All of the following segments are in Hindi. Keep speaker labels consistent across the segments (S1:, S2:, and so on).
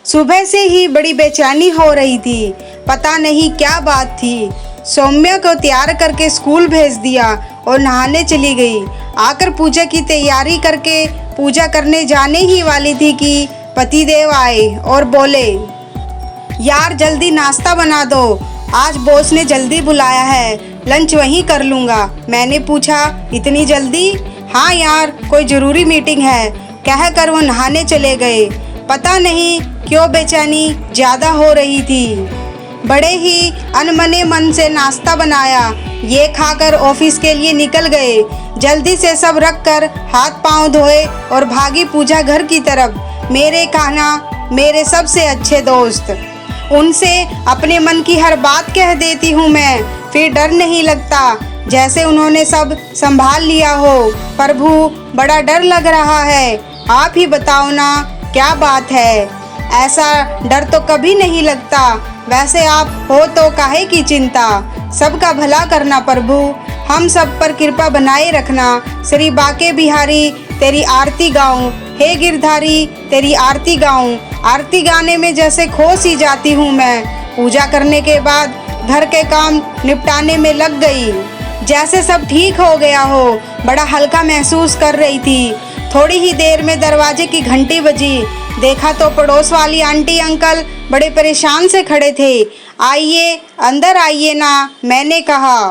S1: सुबह से ही बड़ी बेचैनी हो रही थी। पता नहीं क्या बात थी। सौम्या को तैयार करके स्कूल भेज दिया और नहाने चली गई। आकर पूजा की तैयारी करके पूजा करने जाने ही वाली थी कि पतिदेव आए और बोले, यार जल्दी नाश्ता बना दो, आज बॉस ने जल्दी बुलाया है, लंच वहीं कर लूँगा। मैंने पूछा, इतनी जल्दी? हाँ यार, कोई ज़रूरी मीटिंग है, कहकर वो नहाने चले गए। पता नहीं क्यों बेचैनी ज़्यादा हो रही थी। बड़े ही अनमने मन से नाश्ता बनाया, ये खाकर ऑफिस के लिए निकल गए। जल्दी से सब रखकर हाथ पांव धोए और भागी पूजा घर की तरफ। मेरे कान्हा मेरे सबसे अच्छे दोस्त, उनसे अपने मन की हर बात कह देती हूँ मैं, फिर डर नहीं लगता, जैसे उन्होंने सब संभाल लिया हो। प्रभु, बड़ा डर लग रहा है, आप ही बताओ ना क्या बात है। ऐसा डर तो कभी नहीं लगता, वैसे आप हो तो काहे की चिंता। सबका भला करना प्रभु, हम सब पर कृपा बनाए रखना। श्री बाके बिहारी तेरी आरती गाऊं, हे गिरधारी तेरी आरती गाऊं। आरती गाने में जैसे खो सी जाती हूँ मैं। पूजा करने के बाद घर के काम निपटाने में लग गई, जैसे सब ठीक हो गया हो। बड़ा हल्का महसूस कर रही थी। थोड़ी ही देर में दरवाजे की घंटी बजी। देखा तो पड़ोस वाली आंटी अंकल बड़े परेशान से खड़े थे। आइए, अंदर आइए ना, मैंने कहा।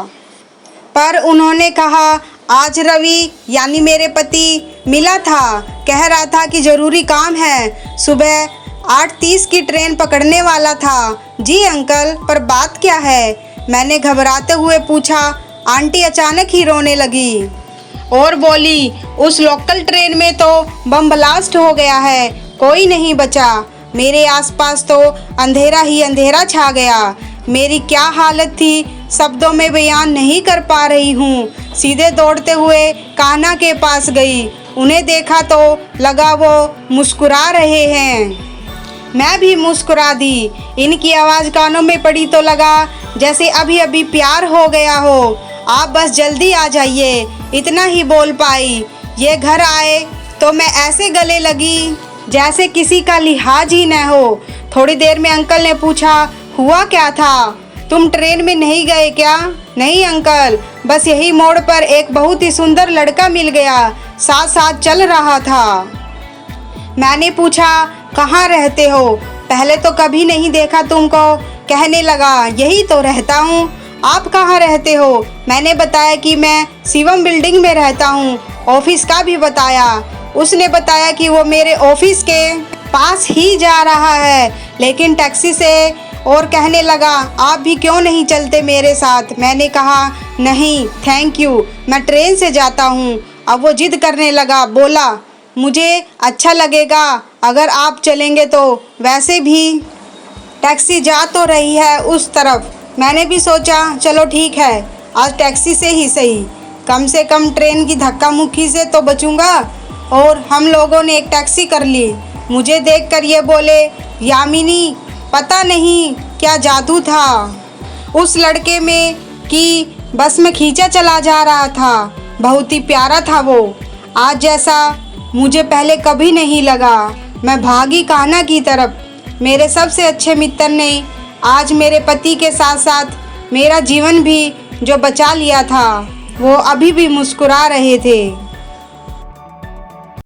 S1: पर उन्होंने कहा, आज रवि यानी मेरे पति मिला था, कह रहा था कि ज़रूरी काम है, सुबह 8:30 की ट्रेन पकड़ने वाला था। जी अंकल, पर बात क्या है? मैंने घबराते हुए पूछा। आंटी अचानक ही रोने लगी और बोली, उस लोकल ट्रेन में तो बम ब्लास्ट हो गया है, कोई नहीं बचा। मेरे आसपास तो अंधेरा ही अंधेरा छा गया। मेरी क्या हालत थी, शब्दों में बयान नहीं कर पा रही हूँ। सीधे दौड़ते हुए कान्हा के पास गई। उन्हें देखा तो लगा वो मुस्कुरा रहे हैं। मैं भी मुस्कुरा दी। इनकी आवाज़ कानों में पड़ी तो लगा जैसे अभी अभी प्यार हो गया हो। आप बस जल्दी आ जाइए, इतना ही बोल पाई। ये घर आए तो मैं ऐसे गले लगी जैसे किसी का लिहाज ही न हो। थोड़ी देर में अंकल ने पूछा, हुआ क्या था, तुम ट्रेन में नहीं गए क्या? नहीं अंकल, बस यही मोड़ पर एक बहुत ही सुंदर लड़का मिल गया, साथ साथ चल रहा था। मैंने पूछा, कहाँ रहते हो? पहले तो कभी नहीं देखा तुमको। कहने लगा, यही तो रहता हूँ। आप कहाँ रहते हो? मैंने बताया कि मैं शिवम बिल्डिंग में रहता हूँ। ऑफिस का भी बताया। उसने बताया कि वो मेरे ऑफिस के पास ही जा रहा है, लेकिन टैक्सी से, और कहने लगा, आप भी क्यों नहीं चलते मेरे साथ? मैंने कहा, नहीं थैंक यू, मैं ट्रेन से जाता हूँ। अब वो जिद करने लगा, बोला, मुझे अच्छा लगेगा अगर आप चलेंगे तो, वैसे भी टैक्सी जा तो रही है उस तरफ। मैंने भी सोचा चलो ठीक है, आज टैक्सी से ही सही, कम से कम ट्रेन की धक्का मुक्की से तो बचूंगा। और हम लोगों ने एक टैक्सी कर ली। मुझे देखकर ये बोले, यामिनी, पता नहीं क्या जादू था उस लड़के में कि बस में खींचा चला जा रहा था। बहुत ही प्यारा था वो, आज जैसा मुझे पहले कभी नहीं लगा। मैं भागी कान्हा की तरफ। मेरे सबसे अच्छे मित्र ने आज मेरे पति के साथ साथ मेरा जीवन भी जो बचा लिया था, वो अभी भी मुस्कुरा रहे थे।